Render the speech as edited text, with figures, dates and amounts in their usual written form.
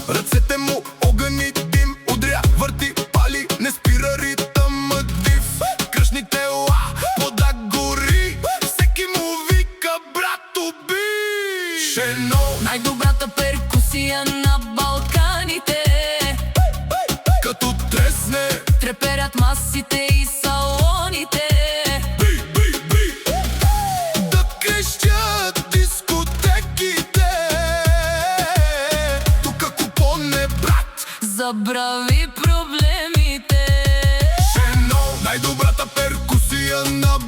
ръцете му огън и дим удря, върти, пали, не спира ритъм див. Кръшните ла, вода гори, всеки му вика брат уби. Шено, най-добрата перкусия на Балканите, като тресне, треперят масите и салоните. да крещят дискотеките. Тука купон е брат, Забрави проблемите. Шено, най-добрата перкусия на